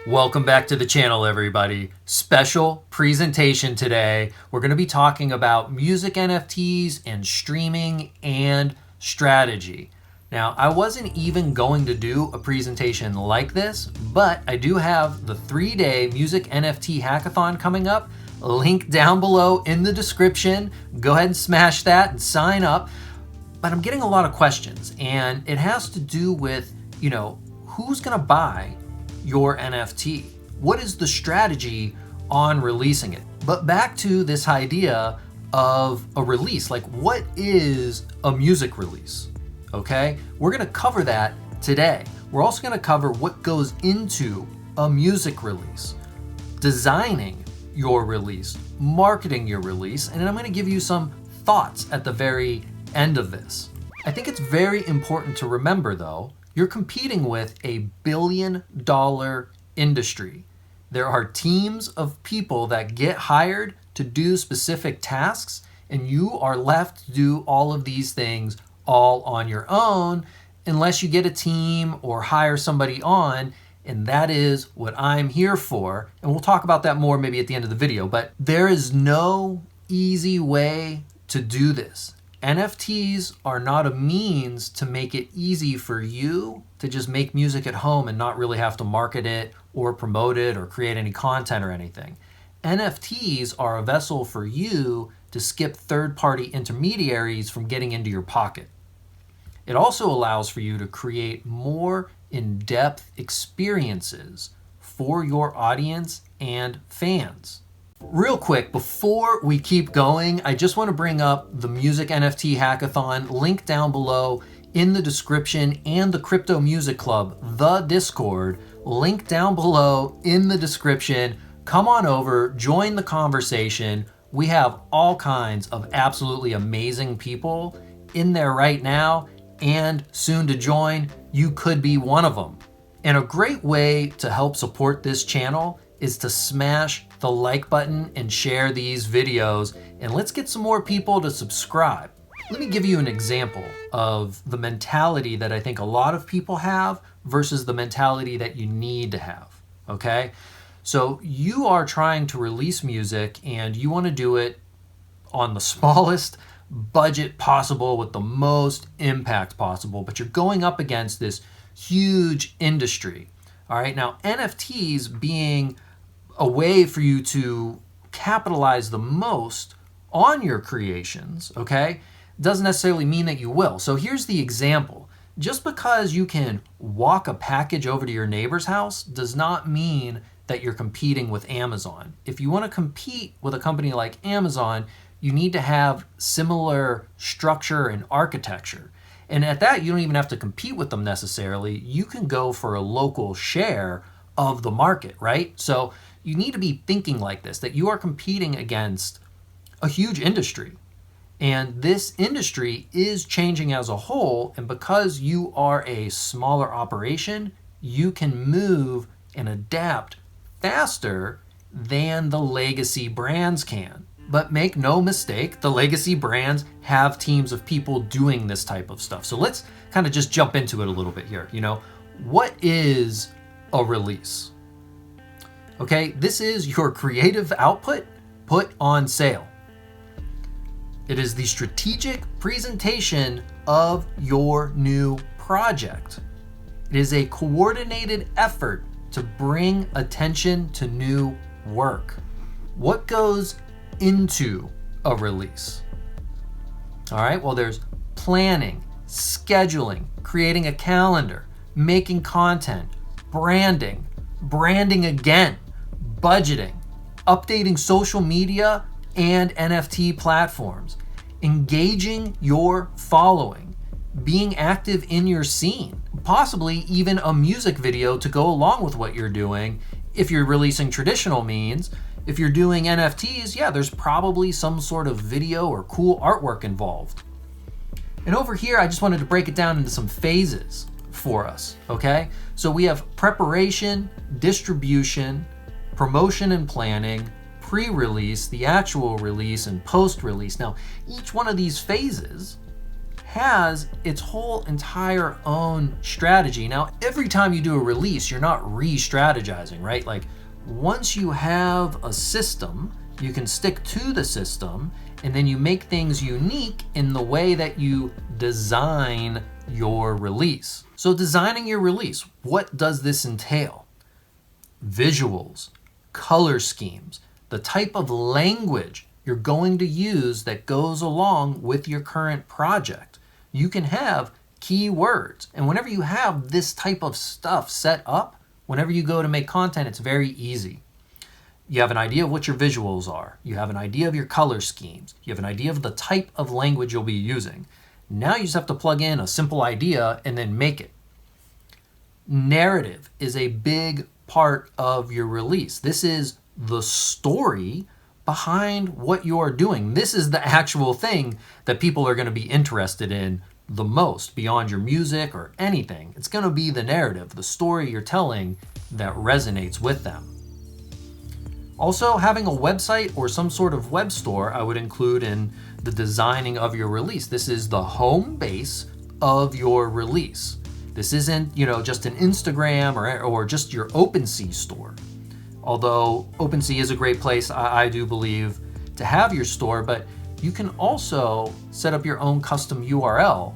Welcome back to the channel, everybody. Special presentation today. We're going to be talking about music NFTs and streaming and strategy. Now, I wasn't even going to do a presentation like this, but I do have the 3-day music NFT hackathon coming up. Link down below in the description. Go ahead and smash that and sign up. But I'm getting a lot of questions, and it has to do with, who's going to buy your NFT? What is the strategy on releasing it? But back to this idea of a release, like what is a music release? Okay, we're gonna cover that today. We're also gonna cover what goes into a music release, designing your release, marketing your release, and then I'm gonna give you some thoughts at the very end of this. I think it's very important to remember though, you're competing with a $1 billion industry. There are teams of people that get hired to do specific tasks, and you are left to do all of these things all on your own unless you get a team or hire somebody on, and that is what I'm here for. And we'll talk about that more maybe at the end of the video, but there is no easy way to do this. NFTs are not a means to make it easy for you to just make music at home and not really have to market it or promote it or create any content or anything. NFTs are a vessel for you to skip third-party intermediaries from getting into your pocket. It also allows for you to create more in-depth experiences for your audience and fans. Real quick, before we keep going, I just want to bring up the Music NFT Hackathon, link down below in the description, and the Crypto Music Club, the Discord, link down below in the description. Come on over, join the conversation. We have all kinds of absolutely amazing people in there right now and soon to join. You could be one of them. And a great way to help support this channel is to smash the like button and share these videos, and let's get some more people to subscribe. Let me give you an example of the mentality that I think a lot of people have versus the mentality that you need to have, okay? So you are trying to release music and you want to do it on the smallest budget possible with the most impact possible, but you're going up against this huge industry. All right, now NFTs being a way for you to capitalize the most on your creations, okay, doesn't necessarily mean that you will. So here's the example. Just because you can walk a package over to your neighbor's house does not mean that you're competing with Amazon. If you want to compete with a company like Amazon, you need to have similar structure and architecture. And at that, you don't even have to compete with them necessarily. You can go for a local share of the market, right? So you need to be thinking like this, that you are competing against a huge industry. And this industry is changing as a whole. And because you are a smaller operation, you can move and adapt faster than the legacy brands can. But make no mistake, the legacy brands have teams of people doing this type of stuff. So let's kind of just jump into it a little bit here. What is a release? Okay, this is your creative output put on sale. It is the strategic presentation of your new project. It is a coordinated effort to bring attention to new work. What goes into a release? All right, well, there's planning, scheduling, creating a calendar, making content, branding again, budgeting, updating social media and NFT platforms, engaging your following, being active in your scene, possibly even a music video to go along with what you're doing. If you're releasing traditional means, if you're doing NFTs, yeah, there's probably some sort of video or cool artwork involved. And over here, I just wanted to break it down into some phases for us, okay? So we have preparation, distribution, promotion and planning, pre-release, the actual release, and post-release. Now, each one of these phases has its whole entire own strategy. Now, every time you do a release, you're not re-strategizing, right? Like, once you have a system, you can stick to the system, and then you make things unique in the way that you design your release. So designing your release, what does this entail? Visuals, color schemes, the type of language you're going to use that goes along with your current project. You can have keywords, and whenever you have this type of stuff set up, whenever you go to make content, it's very easy. You have an idea of what your visuals are. You have an idea of your color schemes. You have an idea of the type of language you'll be using. Now you just have to plug in a simple idea and then make it. Narrative is a big part of your release. This is the story behind what you're doing. This is the actual thing that people are going to be interested in the most, beyond your music or anything. It's going to be the narrative, the story you're telling that resonates with them. Also, having a website or some sort of web store, I would include in the designing of your release. This is the home base of your release. This isn't, just an Instagram or just your OpenSea store. Although OpenSea is a great place, I do believe, to have your store, but you can also set up your own custom URL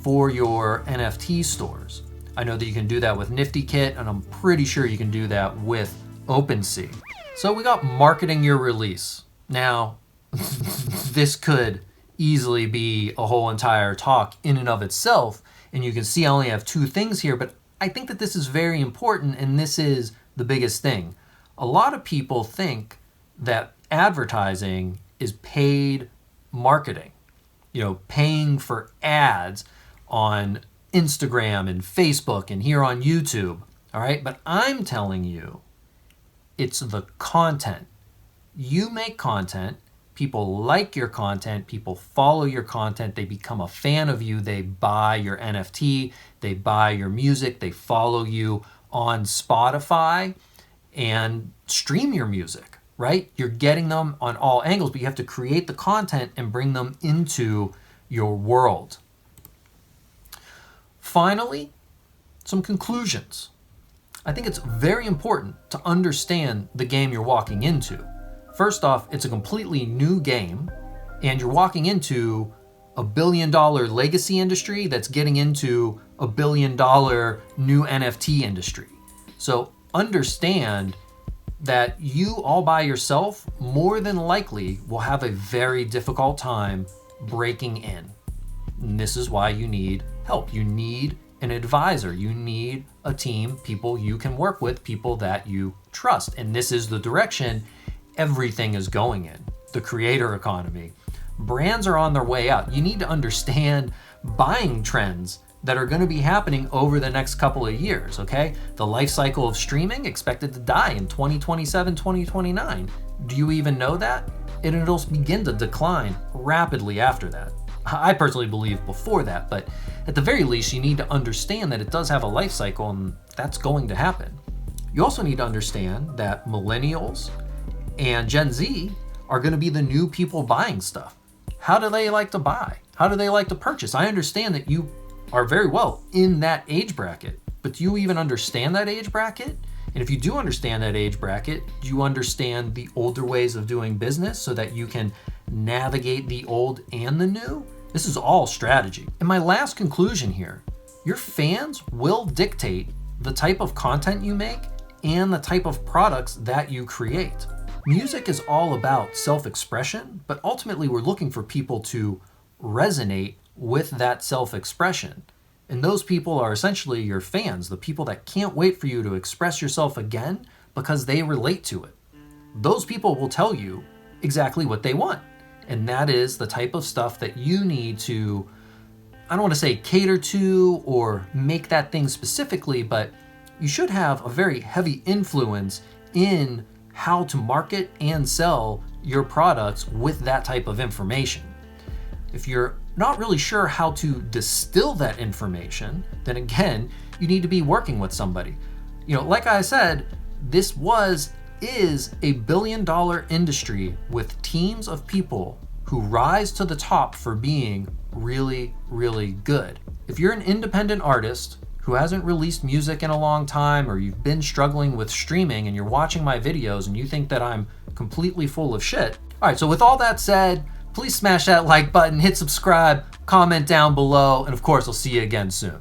for your NFT stores. I know that you can do that with NiftyKit, and I'm pretty sure you can do that with OpenSea. So we got marketing your release. Now, this could easily be a whole entire talk in and of itself, and you can see I only have 2 things here, but I think that this is very important, and this is the biggest thing. A lot of people think that advertising is paid marketing, paying for ads on Instagram and Facebook and here on YouTube, all right? But I'm telling you, it's the content. You make content, people like your content, people follow your content, they become a fan of you, they buy your NFT, they buy your music, they follow you on Spotify and stream your music, right? You're getting them on all angles, but you have to create the content and bring them into your world. Finally, some conclusions. I think it's very important to understand the game you're walking into. First off, it's a completely new game, and you're walking into a $1 billion legacy industry that's getting into a $1 billion new NFT industry. So understand that you all by yourself more than likely will have a very difficult time breaking in. And this is why you need help. You need an advisor. You need a team, people you can work with, people that you trust. And this is the direction everything is going in, the creator economy. Brands are on their way out. You need to understand buying trends that are going to be happening over the next couple of years, okay? The life cycle of streaming expected to die in 2027, 2029. Do you even know that? And it'll begin to decline rapidly after that. I personally believe before that, but at the very least, you need to understand that it does have a life cycle, and that's going to happen. You also need to understand that millennials and Gen Z are going to be the new people buying stuff. How do they like to buy? How do they like to purchase? I understand that you are very well in that age bracket, but do you even understand that age bracket? And if you do understand that age bracket, do you understand the older ways of doing business so that you can navigate the old and the new? This is all strategy. And my last conclusion here, your fans will dictate the type of content you make and the type of products that you create. Music is all about self-expression, but ultimately we're looking for people to resonate with that self-expression. And those people are essentially your fans, the people that can't wait for you to express yourself again because they relate to it. Those people will tell you exactly what they want. And that is the type of stuff that you need to, I don't want to say cater to or make that thing specifically, but you should have a very heavy influence in how to market and sell your products with that type of information. If you're not really sure how to distill that information, then again, you need to be working with somebody. Like I said, this is a $1 billion industry with teams of people who rise to the top for being really, really good. If you're an independent artist who hasn't released music in a long time, or you've been struggling with streaming and you're watching my videos and you think that I'm completely full of shit. All right, so with all that said, please smash that like button, hit subscribe, comment down below, and of course, I'll see you again soon.